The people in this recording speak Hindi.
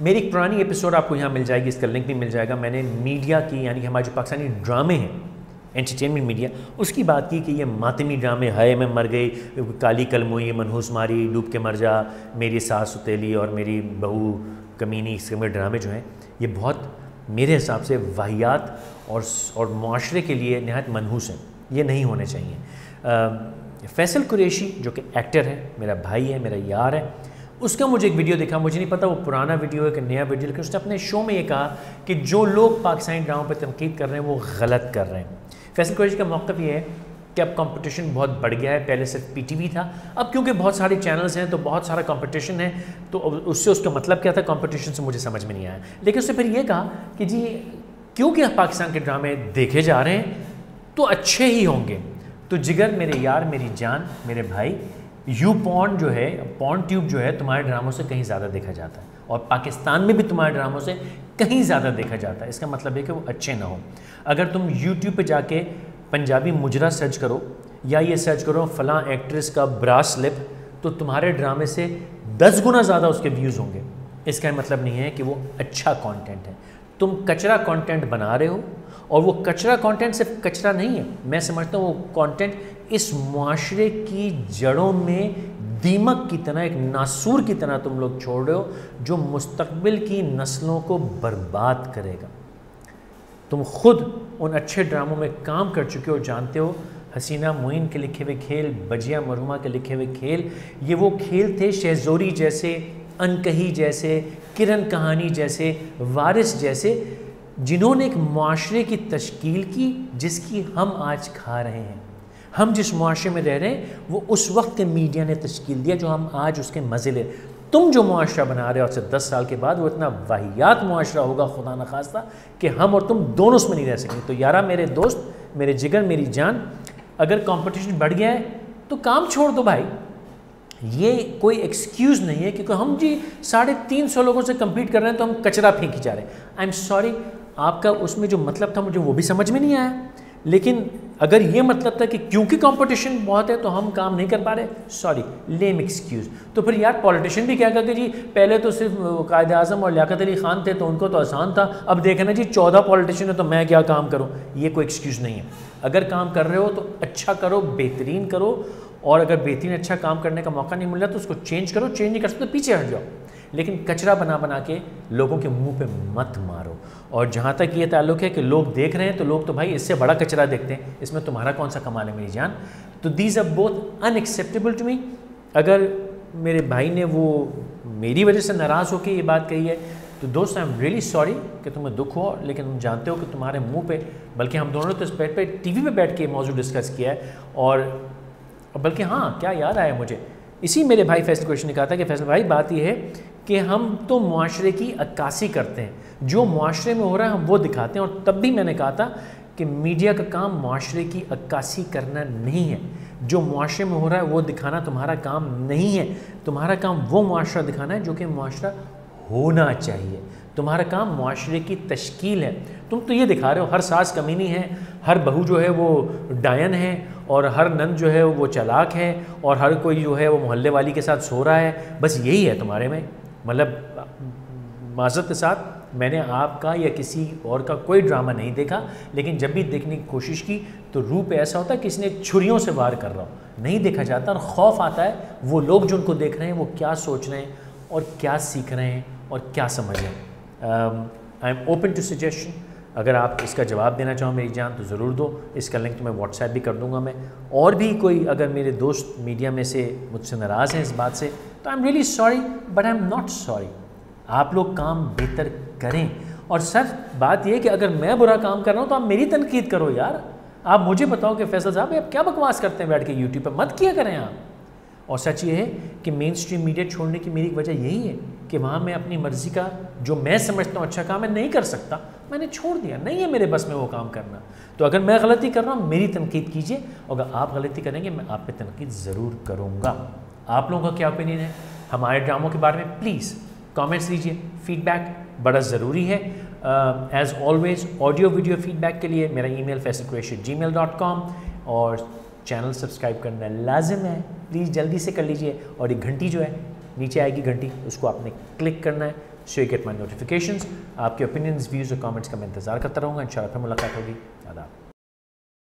मेरी एक पुरानी एपिसोड आपको यहाँ मिल जाएगी, इसका लिंक भी मिल जाएगा। मैंने मीडिया की यानी कि हमारे जो पाकिस्तानी ड्रामे हैं, एंटरटेनमेंट मीडिया, उसकी बात की कि ये मातमी ड्रामे, हाय मैं मर गई, काली कलमुई, मनहूस मारी, डूब के मर जा, मेरी सास सुतेली और मेरी बहू कमीनी, इस किस्म के ड्रामे जो हैं ये बहुत मेरे हिसाब से वाहियात और मुआशरे के लिए नहायत मनहूस हैं। ये नहीं होने चाहिए। फैसल कुरैशी जो कि एक्टर है, मेरा भाई है, मेरा यार है, उसका मुझे एक वीडियो दिखा, मुझे नहीं पता वो पुराना वीडियो है कि नया वीडियो, लेकिन उसने अपने शो में ये कहा कि जो लोग पाकिस्तानी ड्रामों पर तनकीद कर रहे हैं वो गलत कर रहे हैं। फैसल कुरैशी का मौक़िफ़ ये है कि अब कंपटीशन बहुत बढ़ गया है। पहले सिर्फ पीटीवी था, अब क्योंकि बहुत सारे चैनल्स हैं तो बहुत सारा कंपटीशन है, तो उससे उसका मतलब क्या था कंपटीशन से मुझे समझ में नहीं आया। लेकिन उसने फिर ये कहा कि जी क्योंकि पाकिस्तान के ड्रामे देखे जा रहे हैं तो अच्छे ही होंगे। तो जिगर, मेरे यार, मेरी जान, मेरे भाई, यू पॉर्न जो है, पॉर्न ट्यूब जो है, तुम्हारे ड्रामों से कहीं ज़्यादा देखा जाता है और पाकिस्तान में भी तुम्हारे ड्रामों से कहीं ज़्यादा देखा जाता है। इसका मतलब है कि वो अच्छे ना हो। अगर तुम यूट्यूब पे जाके पंजाबी मुजरा सर्च करो या ये सर्च करो फ़लाँ एक्ट्रेस का ब्रा स्लिप, तो तुम्हारे ड्रामे से 10 गुना ज़्यादा उसके व्यूज़ होंगे। इसका मतलब नहीं है कि वो अच्छा कंटेंट है। तुम कचरा कंटेंट बना रहे हो और वो कचरा कंटेंट सिर्फ कचरा नहीं है, मैं समझता हूँ वो कंटेंट इस मुआशरे की जड़ों में दीमक की तरह, एक नासूर की तरह तुम लोग छोड़ रहे हो जो मुस्तकबिल की नस्लों को बर्बाद करेगा। तुम खुद उन अच्छे ड्रामों में काम कर चुके हो, जानते हो हसीना मोइन के लिखे हुए खेल, बजिया मरहुमा के लिखे हुए खेल, ये वो खेल थे शहज़ोरी जैसे, अनकही जैसे, किरण कहानी जैसे, वारिस जैसे, जिन्होंने एक मुआशरे की तश्कील की जिसकी हम आज खा रहे हैं। हम जिस मुआशरे में रह रहे हैं वो उस वक्त के मीडिया ने तश्कील दिया जो हम आज उसके मज़े ले। तुम जो मुआशरा बना रहे हो उससे 10 साल के बाद वो इतना वाहियात मुआशरा होगा खुदा न खास्ता कि हम और तुम दोनों उसमें नहीं रह सकेंगे। तो यारा, मेरे दोस्त, मेरे जिगर, मेरी जान, अगर कंपटीशन बढ़ गया है तो काम छोड़ दो भाई। ये कोई एक्सक्यूज़ नहीं है क्योंकि हम जी 350 लोगों से कम्पीट कर रहे हैं तो हम कचरा फेंकी जा रहे हैं। आई एम सॉरी, आपका उसमें जो मतलब था मुझे वो भी समझ में नहीं आया। लेकिन अगर ये मतलब था कि क्योंकि कंपटीशन बहुत है तो हम काम नहीं कर पा रहे, सॉरी, लेम एक्सक्यूज़। तो फिर यार पॉलिटिशियन भी क्या कि जी पहले तो सिर्फ कायद आज़म और लियाकत अली ख़ान थे तो उनको तो आसान था, अब देखना जी 14 पॉलिटिशियन है तो मैं क्या काम करूँ। ये कोई एक्सक्यूज़ नहीं है। अगर काम कर रहे हो तो अच्छा करो, बेहतरीन करो, और अगर बेहतरीन अच्छा काम करने का मौका नहीं मिल रहा तो उसको चेंज करो, चेंज नहीं कर सकते तो पीछे हट जाओ। लेकिन कचरा बना के लोगों के मुंह पे मत मारो। और जहाँ तक ये ताल्लुक़ है कि लोग देख रहे हैं तो लोग तो भाई इससे बड़ा कचरा देखते हैं, इसमें तुम्हारा कौन सा कमाल है मेरी जान। तो these are both unacceptable to me. अगर मेरे भाई ने वो मेरी वजह से नाराज़ होकर ये बात कही है तो दोस्त, आई एम रियली सॉरी कि तुम्हें दुख हो, लेकिन हम जानते हो कि तुम्हारे मुँह पर, बल्कि हम दोनों ने तो इस बेड पर TV पे बैठ के मौजूद डिस्कस किया है। और बल्कि हाँ, क्या याद आया मुझे, इसी मेरे भाई फैसल कुरैशी ने कहा था कि फैसल भाई बात यह है कि हम तो मुआशरे की अक्कासी करते हैं, जो मुआशरे में हो रहा है हम वो दिखाते हैं। और तब भी मैंने कहा था कि मीडिया का काम मुआशरे की अक्कासी करना नहीं है, जो मुआशरे में हो रहा है वो दिखाना तुम्हारा काम नहीं है। तुम्हारा काम वो मुआशरा दिखाना है जो कि मुआशरा होना चाहिए। तुम्हारा काम मुआशरे की तश्कील है। तुम तो ये दिखा रहे हो हर सास कमीनी है, हर बहू जो है वो डायन है, और हर नंद जो है वो चालाक है, और हर कोई जो है वो मोहल्ले वाली के साथ सो रहा है। बस यही है तुम्हारे में। मतलब माज़रत के साथ, मैंने आपका या किसी और का कोई ड्रामा नहीं देखा, लेकिन जब भी देखने की कोशिश की तो रूह पे ऐसा होता है कि इसने छुरियों से वार कर रहा हो। नहीं देखा जाता और खौफ आता है वो लोग जो उनको देख रहे हैं वो क्या सोच रहे हैं और क्या सीख रहे हैं और क्या समझ रहे हैं। I am open to suggestion. अगर आप इसका जवाब देना चाहो मेरी जान तो ज़रूर दो। इसका लिंक तो मैं व्हाट्सएप भी कर दूंगा मैं। और भी कोई अगर मेरे दोस्त मीडिया में से मुझसे नाराज़ हैं इस बात से तो I am really sorry, but I am not sorry. आप लोग काम बेहतर करें। और सर बात यह है कि अगर मैं बुरा काम कर रहा हूँ तो आप मेरी तनकीद करो यार। आप मुझे बताओ कि फैसल साहब आप क्या बकवास करते हैं बैठ के यूट्यूब पर, मत किया करें आप। और सच ये है कि मेन स्ट्रीम मीडिया छोड़ने की मेरी वजह यही है कि वहाँ मैं अपनी मर्ज़ी का जो मैं समझता हूँ अच्छा काम है नहीं कर सकता, मैंने छोड़ दिया। नहीं है मेरे बस में वो काम करना। तो अगर मैं गलती कर रहा हूँ मेरी तनकीद कीजिए, और अगर आप गलती करेंगे मैं आप पे तनकीद ज़रूर करूँगा। आप लोगों का क्या ओपिनियन है हमारे ड्रामों के बारे में? प्लीज़ कमेंट्स दीजिए। फीडबैक बड़ा ज़रूरी है। As always audio video feedback के लिए मेरा ईमेल faisalqureshi@gmail.com, और चैनल सब्सक्राइब करना लाजिम है, प्लीज़ जल्दी से कर लीजिए। और एक घंटी जो है नीचे आएगी घंटी, उसको आपने क्लिक करना है, so you get my notifications. आपके ओपिनियंस, व्यूज़ और कमेंट्स का मैं इंतज़ार करता रहूँगा। इंशाल्लाह फिर मुलाकात होगी। आदाब।